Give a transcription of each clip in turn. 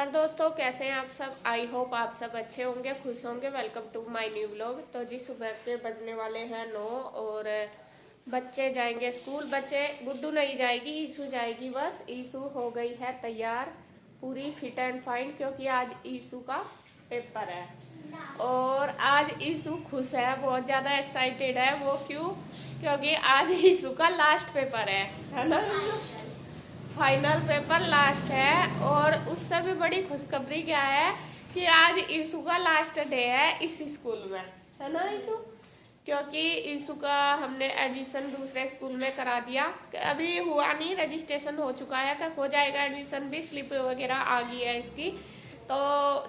नमस्कार दोस्तों, कैसे हैं आप सब। आई होप आप सब अच्छे होंगे, खुश होंगे। Welcome to my new blog. तो जी सुबह के बजने वाले हैं 9 और बच्चे जाएंगे स्कूल। बच्चे, गुड्डू नहीं जाएगी, ईशू जाएगी। बस ईशू हो गई है तैयार, पूरी फिट एंड फाइन, क्योंकि आज ईशू का पेपर है। और आज ईशू खुश है, बहुत ज़्यादा एक्साइटेड है वो। क्यों? क्योंकि आज ईशू का लास्ट पेपर है ना। फाइनल पेपर लास्ट है। और उससे भी बड़ी खुशखबरी क्या है कि आज ईशू का लास्ट डे है इस स्कूल में, है ना ईशू। क्योंकि ईशू का हमने एडमिशन दूसरे स्कूल में करा दिया। अभी हुआ नहीं, रजिस्ट्रेशन हो चुका है, कब हो जाएगा एडमिशन भी, स्लिप वगैरह आ गई है इसकी। तो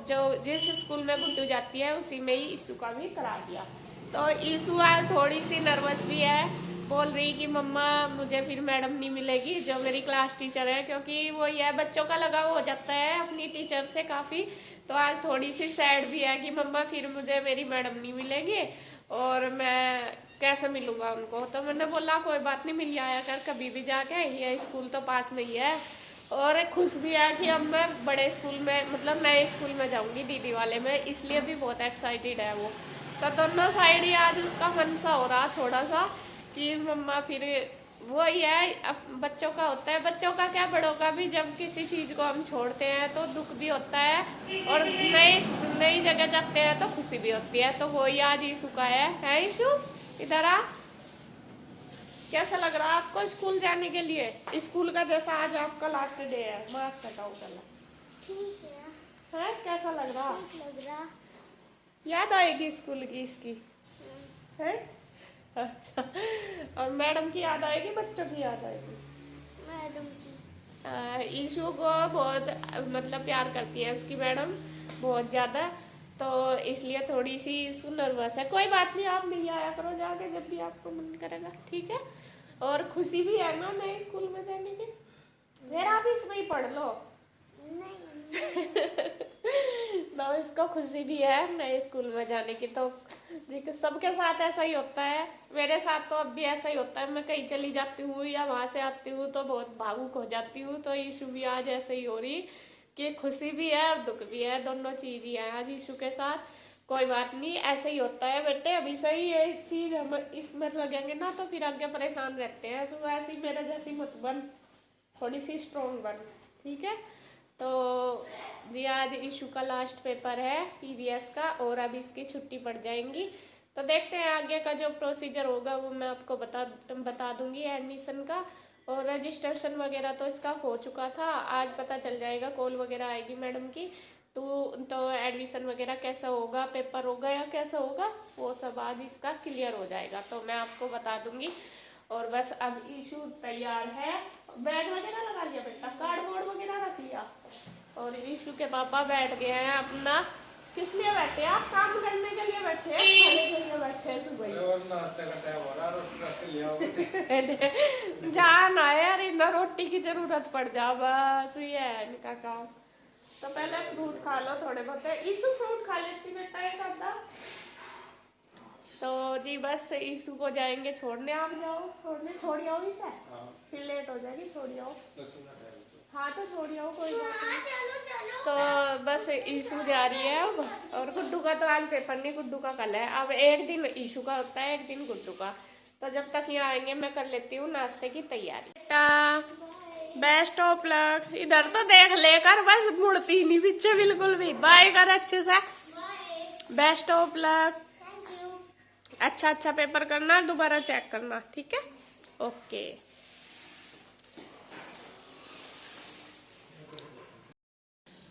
जो जिस स्कूल में गुड्डू जाती है उसी में ही ईशू का भी करा दिया। तो ईशू आज थोड़ी सी नर्वस भी है, बोल रही कि मम्मा मुझे फिर मैडम नहीं मिलेगी जो मेरी क्लास टीचर है, क्योंकि वो यह बच्चों का लगाव हो जाता है अपनी टीचर से काफ़ी। तो आज थोड़ी सी सैड भी है कि मम्मा फिर मुझे मेरी मैडम नहीं मिलेगी और मैं कैसे मिलूँगा उनको। तो मैंने बोला कोई बात नहीं, मिल आया कर कभी भी जाके, ये स्कूल तो पास में ही है। और खुश भी है कि अब मैं बड़े स्कूल में, मतलब नए स्कूल में जाऊँगी दीदी वाले में, इसलिए भी बहुत एक्साइटेड है वो। तो दोनों साइड ही आज उसका मन सा हो रहा थोड़ा सा कि मम्मा फिर वो ही है। अब बच्चों का होता है, बच्चों का क्या बड़ों का भी, जब किसी चीज़ को हम छोड़ते हैं तो दुख भी होता है और नई नई जगह जाते हैं तो खुशी भी होती है। तो वो ही आज ईशू का है ईशू, इधर आ। कैसा लग रहा है आपको स्कूल जाने के लिए? स्कूल का जैसा आज आपका लास्ट डे है, मास्क हटाओ पहले। ठीक है। कैसा लग रहा? ठीक लग रहा। याद आएगी स्कूल की इसकी? है अच्छा। और मैडम की याद आएगी, बच्चों की याद आएगी? मैडम की। ईशु को बहुत मतलब प्यार करती है उसकी मैडम, बहुत ज़्यादा। तो इसलिए थोड़ी सी ईशु नर्वस है। कोई बात नहीं, आप मिल आया करो जाके जब भी आपको मन करेगा, ठीक है। और खुशी भी है ना नए स्कूल में जाने की। मेरा भी इसमें ही पढ़ लो। नहीं। तो इसको खुशी भी है नए स्कूल में जाने की। तो जी सबके साथ ऐसा ही होता है, मेरे साथ तो अब भी ऐसा ही होता है। मैं कहीं चली जाती हूँ या वहाँ से आती हूँ तो बहुत भावुक हो जाती हूँ। तो ईशु भी आज ऐसे ही हो रही कि खुशी भी है और दुख भी है, दोनों चीज़ ही है आज ईशु के साथ। कोई बात नहीं, ऐसे ही होता है बेटे। अभी सही है चीज़, हम इसमें लगेंगे ना तो फिर आगे परेशान रहते हैं। तो ऐसी मेरे जैसी मत बन, थोड़ी सी स्ट्रॉन्ग बन, ठीक है। तो जी आज ईशू का लास्ट पेपर है ईवीएस का, और अब इसकी छुट्टी पड़ जाएंगी। तो देखते हैं आगे का जो प्रोसीजर होगा वो मैं आपको बता दूंगी एडमिशन का। और रजिस्ट्रेशन वगैरह तो इसका हो चुका था, आज पता चल जाएगा, कॉल वगैरह आएगी मैडम की। तो एडमिशन वगैरह कैसा होगा, पेपर होगा या कैसा होगा, वो सब आज इसका क्लियर हो जाएगा, तो मैं आपको बता दूंगी। और बस अब ईशू तैयार है, बैग वगैरह लगा लिया बेटा, कार्डबोर्ड वगैरह रख लिया। और ईशू के पापा बैठ गए हैं अपना। किस लिए बैठे? आप काम करने के लिए बैठे हैं, खाने के लिए बैठे हैं सुबह जान आए यार, इतना रोटी की जरूरत पड़ जा, बस ये है इनका काम। तो पहले फ्रूट खा लो थोड़े बहुत। ईशु फ्रूट खा लेती बेटा एक आधा। तो जी बस ईशु को जाएंगे छोड़ने, आप जाओ छोड़ने, छोड़ आओ इसे, फिर लेट हो जाएगी, छोड़ आओ। हाँ तो छोड़ आओ, कोई बात नहीं। तो बस ईशु जा रही है अब। और गुड्डू का तो आज पेपर नहीं, गुड्डू का कल है। अब एक दिन ईशु का होता है, एक दिन गुड्डू का। तो जब तक यहाँ आएंगे मैं कर लेती हूँ नाश्ते की तैयारी। बेटा बेस्ट ऑफ लक। इधर तो देख लेकर बस मुड़ती नहीं पीछे बिल्कुल भी। बाय कर अच्छे से, बेस्ट ऑफ लक। अच्छा पेपर करना, दोबारा चेक करना, ठीक है, ओके।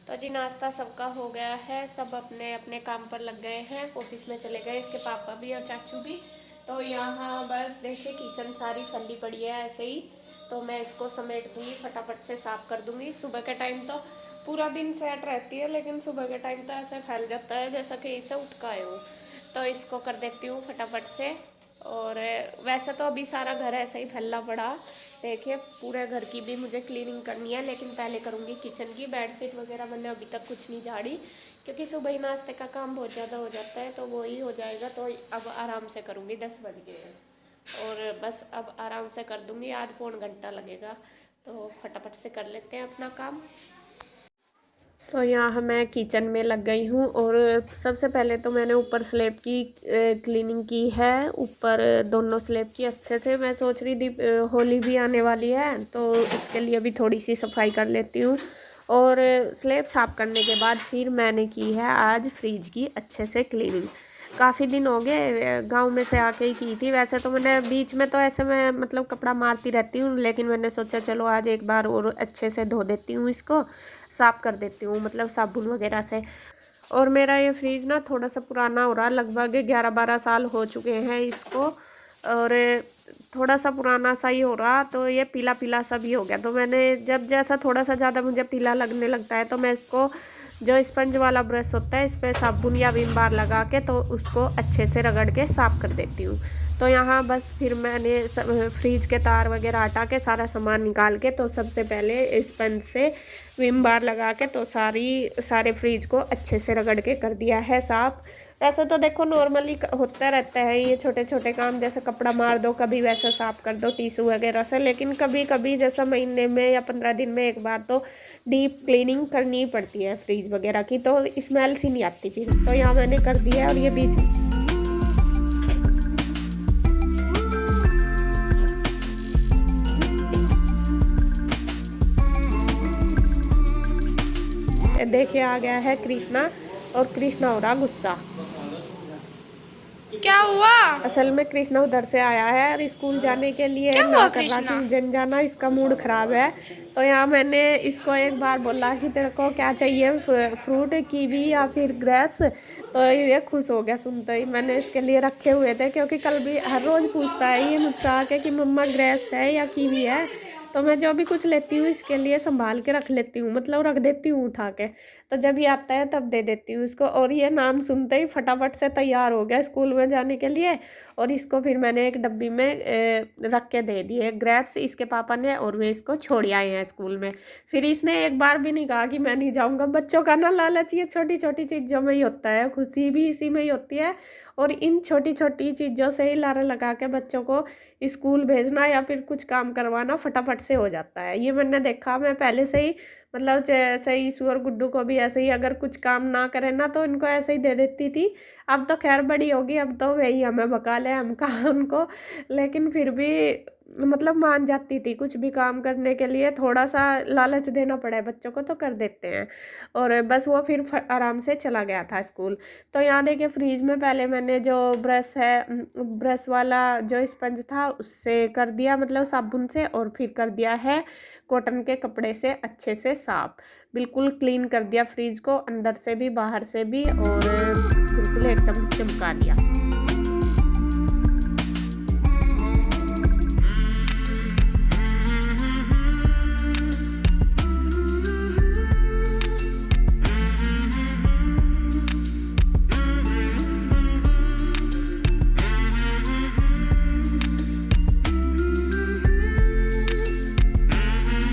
तो जी नाश्ता सबका हो गया है, सब अपने अपने काम पर लग गए हैं, ऑफिस में चले गए, इसके पापा भी और चाचू भी। तो यहाँ बस देखिए किचन सारी फैली पड़ी है ऐसे ही। तो मैं इसको समेट दूंगी, फटाफट से साफ कर दूंगी। सुबह के टाइम तो पूरा दिन सेट रहती है, लेकिन सुबह के टाइम तो ऐसे फैल जाता है जैसा कि इसे उठ का आए हो। तो इसको कर देती हूँ फटाफट से। और वैसे तो अभी सारा घर ऐसा ही फैला पड़ा, देखिए पूरे घर की भी मुझे क्लीनिंग करनी है, लेकिन पहले करूँगी किचन की। बेडशीट वगैरह मैंने अभी तक कुछ नहीं झाड़ी, क्योंकि सुबह ही नाश्ते का काम बहुत ज़्यादा हो जाता है, तो वो ही हो जाएगा। तो अब आराम से करूँगी, 10 बज गए हैं और बस अब आराम से कर दूँगी, आध पौन घंटा लगेगा। तो फटाफट से कर लेते हैं अपना काम। तो यहाँ मैं किचन में लग गई हूँ और सबसे पहले तो मैंने ऊपर स्लैब की क्लीनिंग की है। ऊपर दोनों स्लैब की अच्छे से। मैं सोच रही थी होली भी आने वाली है तो उसके लिए भी थोड़ी सी सफाई कर लेती हूँ। और स्लैब साफ़ करने के बाद फिर मैंने की है आज फ्रिज की अच्छे से क्लीनिंग। काफ़ी दिन हो गए, गांव में से आके ही की थी। वैसे तो मैंने बीच में तो ऐसे मैं मतलब कपड़ा मारती रहती हूँ, लेकिन मैंने सोचा चलो आज एक बार और अच्छे से धो देती हूँ, इसको साफ़ कर देती हूँ मतलब साबुन वगैरह से। और मेरा ये फ्रिज ना थोड़ा सा पुराना हो रहा, लगभग 11-12 साल हो चुके हैं इसको। और थोड़ा सा पुराना सा ही हो रहा, तो ये पीला पीला सा भी हो गया। तो मैंने जब जैसा थोड़ा सा ज़्यादा मुझे पीला लगने लगता है तो मैं इसको जो स्पंज वाला ब्रश होता है इस पर साबुन या विम बार लगा के तो उसको अच्छे से रगड़ के साफ़ कर देती हूँ। तो यहाँ बस फिर मैंने फ्रिज के तार वगैरह हटा के सारा सामान निकाल के तो सबसे पहले स्पंज से विम बार लगा के तो सारे फ्रिज को अच्छे से रगड़ के कर दिया है साफ़। वैसे तो देखो नॉर्मली होता रहता है ये छोटे छोटे काम, जैसे कपड़ा मार दो, कभी वैसा साफ़ कर दो टिश्यू वगैरह से, लेकिन कभी कभी जैसा महीने में या 15 दिन में एक बार तो डीप क्लीनिंग करनी ही पड़ती है फ्रिज वगैरह की, तो स्मेल सी नहीं आती फिर। तो यहाँ मैंने कर दिया है। और ये बीच देखिए आ गया है कृष्णा, और कृष्णा हो रहा गुस्सा। क्या हुआ? असल में कृष्णा उधर से आया है और स्कूल जाने के लिए क्या ना हुआ कर रहा कृष्णा? कि जन जाना, इसका मूड खराब है। तो यहाँ मैंने इसको एक बार बोला कि तेरे को क्या चाहिए, फ्रूट, कीवी या फिर ग्रेप्स, तो ये खुश हो गया सुनते ही। मैंने इसके लिए रखे हुए थे क्योंकि कल भी हर रोज़ पूछता है ये मुझसे आके कि मम्मा ग्रेप्स है या कीवी है। तो मैं जो भी कुछ लेती हूँ इसके लिए संभाल के रख लेती हूँ, मतलब रख देती हूँ उठा के। तो जब ये आता है तब दे देती हूँ इसको। और ये नाम सुनते ही फटाफट से तैयार हो गया स्कूल में जाने के लिए। और इसको फिर मैंने एक डब्बी में रख के दे दिए ग्रेप्स इसके पापा ने, और वे इसको छोड़ आए हैं स्कूल में। फिर इसने एक बार भी नहीं कहा कि मैं नहीं जाऊँगा। बच्चों का ना लालच ये छोटी छोटी चीज़ों में ही होता है, खुशी भी इसी में ही होती है। और इन छोटी छोटी चीज़ों से ही लारा लगा के बच्चों को स्कूल भेजना या फिर कुछ काम करवाना फटाफट से हो जाता है। ये मैंने देखा, मैं पहले से ही मतलब जैसे ईशु और गुड्डू को भी ऐसे ही, अगर कुछ काम ना करें ना तो इनको ऐसे ही दे देती थी। अब तो खैर बड़ी होगी, अब तो वही हमें बका ले, हम कहा उनको, लेकिन फिर भी मतलब मान जाती थी। कुछ भी काम करने के लिए थोड़ा सा लालच देना पड़े बच्चों को तो कर देते हैं। और बस वो फिर आराम से चला गया था स्कूल। तो यहाँ देखिए फ्रिज में पहले मैंने जो ब्रश है, ब्रश वाला जो स्पंज था उससे कर दिया मतलब साबुन से, और फिर कर दिया है कॉटन के कपड़े से अच्छे से साफ। बिल्कुल क्लीन कर दिया फ्रिज को, अंदर से भी बाहर से भी, और बिल्कुल एकदम चमका दिया।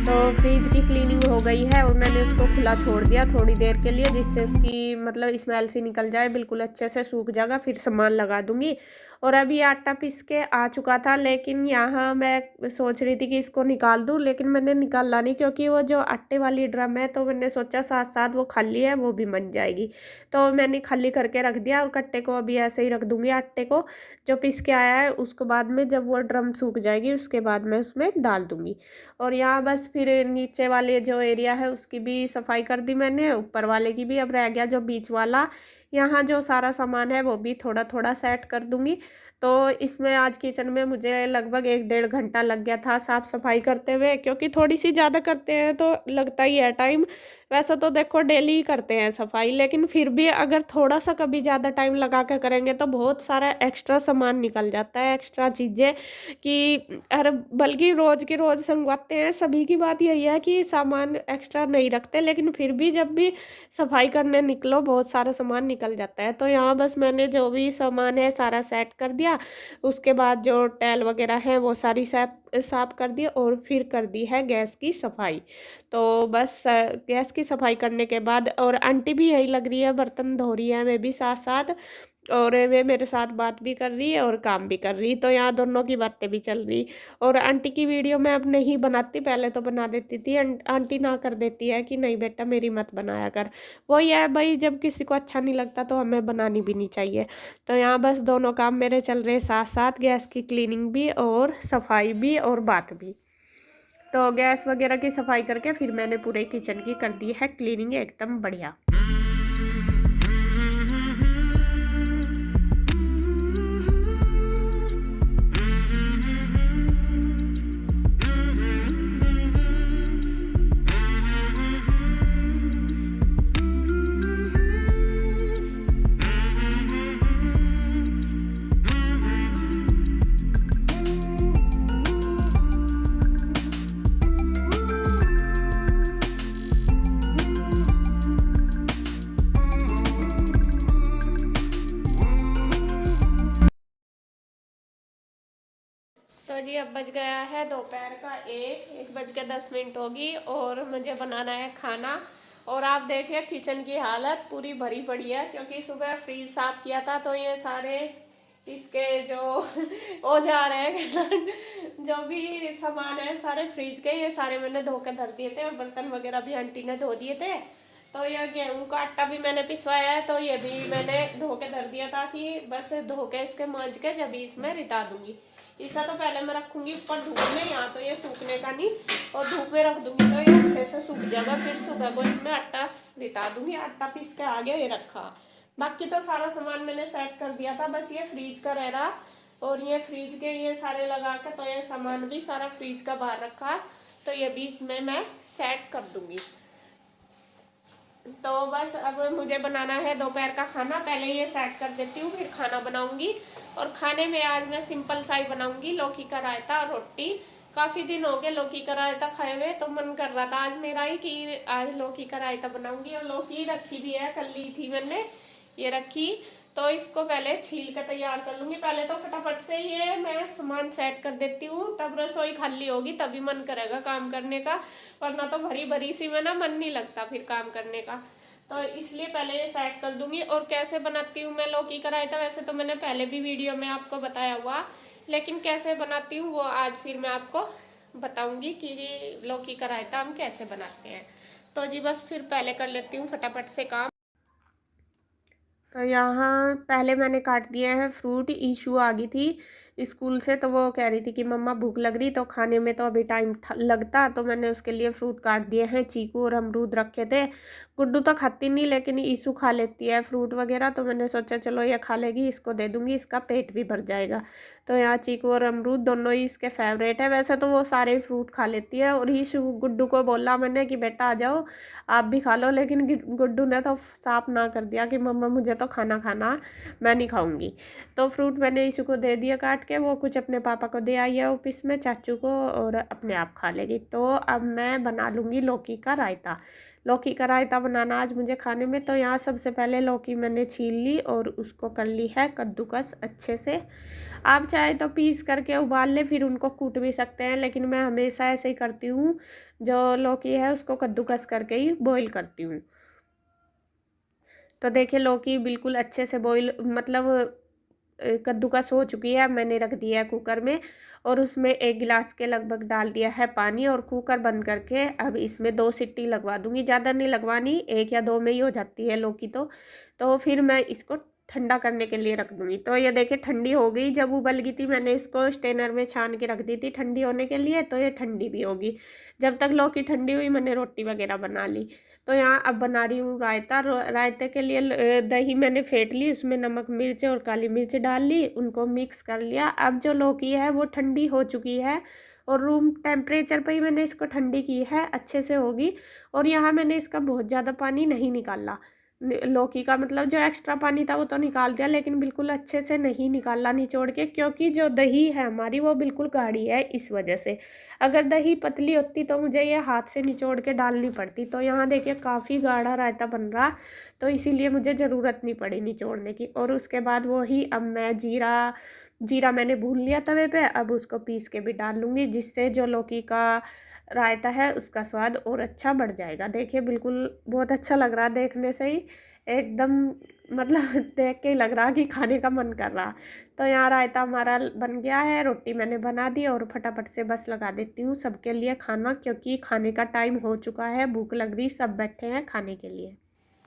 तो फ्रिज की क्लीनिंग हो गई है और मैंने उसको खुला छोड़ दिया थोड़ी देर के लिए, जिससे उसकी मतलब स्मेल सी निकल जाए, बिल्कुल अच्छे से सूख जाएगा, फिर सामान लगा दूंगी। और अभी आटा पीस के आ चुका था, लेकिन यहाँ मैं सोच रही थी कि इसको निकाल दूँ, लेकिन मैंने निकाला नहीं क्योंकि वो जो आटे वाली ड्रम है तो मैंने सोचा साथ साथ वो खाली है वो भी बन जाएगी। तो मैंने खाली करके रख दिया और कट्टे को अभी ऐसे ही रख दूंगी, आटे को जो पीस के आया है उसको बाद में जब वो ड्रम सूख जाएगी उसके बाद मैं उसमें डाल दूंगी। और यहाँ बस फिर नीचे वाले जो एरिया है उसकी भी सफाई कर दी मैंने, ऊपर वाले की भी। अब रह गया जो बीच वाला, यहाँ जो सारा सामान है वो भी थोड़ा थोड़ा सेट कर दूंगी। तो इसमें आज किचन में मुझे लगभग 1-1.5 घंटा लग गया था साफ़ सफाई करते हुए, क्योंकि थोड़ी सी ज़्यादा करते हैं तो लगता ही है टाइम। वैसे तो देखो डेली ही करते हैं सफाई, लेकिन फिर भी अगर थोड़ा सा कभी ज़्यादा टाइम लगा कर करेंगे तो बहुत सारा एक्स्ट्रा सामान निकल जाता है, एक्स्ट्रा चीज़ें कि अरे बल्कि रोज़ के रोज़ संगवाते हैं। सभी की बात यही है कि सामान एक्स्ट्रा नहीं रखते, लेकिन फिर भी जब भी सफाई करने निकलो बहुत सारा सामान निकल जाता है। तो यहाँ बस मैंने जो भी सामान है सारा सेट कर दिया, उसके बाद जो टैल वगैरह है वो सारी साफ कर दी, और फिर कर दी है गैस की सफाई। तो बस गैस की सफाई करने के बाद, और आंटी भी यही लग रही है बर्तन धो रही है, मैं भी साथ साथ। और वे मेरे साथ बात भी कर रही है और काम भी कर रही, तो यहाँ दोनों की बातें भी चल रही। और आंटी की वीडियो मैं अब नहीं बनाती, पहले तो बना देती थी। आंटी ना कर देती है कि नहीं बेटा मेरी मत बनाया कर। वही है भाई, जब किसी को अच्छा नहीं लगता तो हमें बनानी भी नहीं चाहिए। तो यहाँ बस दोनों काम मेरे चल रहे साथ साथ, गैस की क्लीनिंग भी और सफाई भी और बात भी। तो गैस वगैरह की सफाई करके फिर मैंने पूरे किचन की कर दी है क्लीनिंग एकदम बढ़िया। तो जी अब बज गया है दोपहर का 1:10 होगी और मुझे बनाना है खाना। और आप देखिए किचन की हालत पूरी भरी पड़ी है, क्योंकि सुबह फ्रीज साफ किया था तो ये सारे इसके जो औजार है जो भी सामान है सारे फ्रीज के, ये सारे मैंने धो के धर दिए थे। और बर्तन वगैरह भी आंटी ने धो दिए थे। तो यह गेहूं का आटा भी मैंने पिसवाया है, तो ये भी मैंने धो के धर दिया था कि बस धो के इसके मांज के जब इसमें रिता दूंगी। इसा तो पहले मैं रखूंगी ऊपर धूप में, यहाँ तो ये सूखने का नहीं, और धूप में रख दूंगी तो ये अच्छे से सूख जाएगा। फिर सुबह को इसमें आटा रिता दूंगी। आटा पीस के आगे ये रखा, बाकी तो सारा सामान मैंने सेट कर दिया था, बस ये फ्रीज का रह रहा। और ये फ्रीज के ये सारे लगा के, तो ये सामान भी सारा फ्रीज का बाहर रखा, तो ये भी इसमें मैं सेट कर दूंगी। तो बस अब मुझे बनाना है दोपहर का खाना, पहले ये सेट कर देती हूँ फिर खाना बनाऊंगी। और खाने में आज मैं सिंपल सा ही बनाऊंगी, लौकी का रायता और रोटी। काफ़ी दिन हो गए लौकी का रायता खाए हुए, तो मन कर रहा था आज मेरा ही कि आज लौकी का रायता बनाऊंगी। और लौकी रखी भी है, कल ली थी मैंने, ये रखी। तो इसको पहले छील कर तैयार कर लूँगी। पहले तो फटाफट से ये मैं सामान सेट कर देती हूँ, तब रसोई खाली होगी तभी मन करेगा काम करने का, वरना तो भरी भरी सी में ना मन नहीं लगता फिर काम करने का। तो इसलिए पहले ये सेट कर दूंगी। और कैसे बनाती हूँ मैं लौकी का रायता, वैसे तो मैंने पहले भी वीडियो में आपको बताया हुआ, लेकिन कैसे बनाती हूँ वो आज फिर मैं आपको बताऊंगी कि लौकी का रायता हम कैसे बनाते हैं। तो जी बस फिर पहले कर लेती हूँ फटाफट से काम। तो यहाँ पहले मैंने काट दिया है फ्रूट। ईशू आ गई थी स्कूल से, तो वो कह रही थी कि मम्मा भूख लग रही, तो खाने में तो अभी टाइम लगता, तो मैंने उसके लिए फ्रूट काट दिए हैं। चीकू और अमरूद रखे थे। गुड्डू तो खाती नहीं, लेकिन ईशू खा लेती है फ्रूट वगैरह, तो मैंने सोचा चलो ये खा लेगी, इसको दे दूंगी, इसका पेट भी भर जाएगा। तो यहाँ चीकू और अमरूद दोनों ही इसके फेवरेट है। वैसे तो वो सारे फ्रूट खा लेती है। और ईशू गुड्डू को बोला मैंने कि बेटा आ जाओ आप भी खा लो, लेकिन गुड्डू ने तो साफ ना कर दिया कि मम्मा मुझे तो खाना खाना, मैं नहीं खाऊंगी। तो फ्रूट मैंने ईशू को दे दिया काट के, वो कुछ अपने पापा को दे आई है ऑफिस में, चाचू को, और अपने आप खा लेगी। तो अब मैं बना लूँगी लौकी का रायता। लौकी का रायता बनाना आज मुझे खाने में। तो यहाँ सबसे पहले लौकी मैंने छील ली और उसको कर ली है कद्दूकस अच्छे से। आप चाहे तो पीस करके उबाल ले, फिर उनको कूट भी सकते हैं, लेकिन मैं हमेशा ऐसे ही करती हूँ। जो लौकी है उसको कद्दूकस करके ही बॉईल करती हूँ। तो देखिए लौकी बिल्कुल अच्छे से बॉईल मतलब कद्दूकस हो चुकी है। मैंने रख दिया है कुकर में, और उसमें 1 गिलास के लगभग डाल दिया है पानी, और कुकर बंद करके अब इसमें 2 सीटी लगवा दूंगी। ज़्यादा नहीं लगवानी, 1 या 2 में ही हो जाती है लौकी तो फिर मैं इसको ठंडा करने के लिए रख दूंगी। तो ये देखिए ठंडी हो गई। जब उबल गई थी मैंने इसको स्टेनर में छान के रख दी थी ठंडी होने के लिए, तो ये ठंडी भी होगी। जब तक लौकी ठंडी हुई मैंने रोटी वगैरह बना ली। तो यहाँ अब बना रही हूँ रायता। रायते के लिए दही मैंने फेंट ली, उसमें नमक मिर्च और काली मिर्च डाल ली, उनको मिक्स कर लिया। अब जो लौकी है वो ठंडी हो चुकी है, और रूम टेम्परेचर पर ही मैंने इसको ठंडी की है, अच्छे से होगी। और यहाँ मैंने इसका बहुत ज़्यादा पानी नहीं निकाला। लौकी का मतलब जो एक्स्ट्रा पानी था वो तो निकाल दिया, लेकिन बिल्कुल अच्छे से नहीं निकाला निचोड़ के, क्योंकि जो दही है हमारी वो बिल्कुल गाढ़ी है, इस वजह से। अगर दही पतली होती तो मुझे ये हाथ से निचोड़ के डालनी पड़ती। तो यहाँ देखिए काफ़ी गाढ़ा रायता बन रहा, तो इसीलिए मुझे ज़रूरत नहीं पड़ी निचोड़ने की। और उसके बाद वही अब मैं जीरा मैंने भून लिया तवे पे, अब उसको पीस के भी डाल लूँगी, जिससे जो लौकी का रायता है उसका स्वाद और अच्छा बढ़ जाएगा। देखिए बिल्कुल बहुत अच्छा लग रहा है देखने से ही, एकदम मतलब देख के ही लग रहा कि खाने का मन कर रहा। तो यहाँ रायता हमारा बन गया है, रोटी मैंने बना दी और फटाफट से बस लगा देती हूँ सबके लिए खाना, क्योंकि खाने का टाइम हो चुका है, भूख लग रही, सब बैठे हैं खाने के लिए।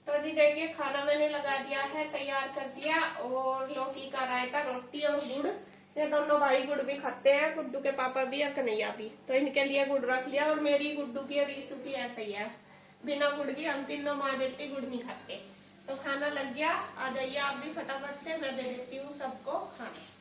तो जी देखिए खाना मैंने लगा दिया है, तैयार कर दिया, और लौकी का रायता, रोटी और गुड़। ये दोनों भाई गुड़ भी खाते हैं, गुड्डू के पापा भी और कन्हैया भी, तो इनके लिए गुड़ रख लिया। और मेरी, गुड्डू की और ईसू की ऐसा ही है, बिना गुड़ की हम तीनों माँ बेटी गुड़ नहीं खाते। तो खाना लग गया, आ जाइए आप भी फटाफट से, मैं दे देती हूँ सबको खाना।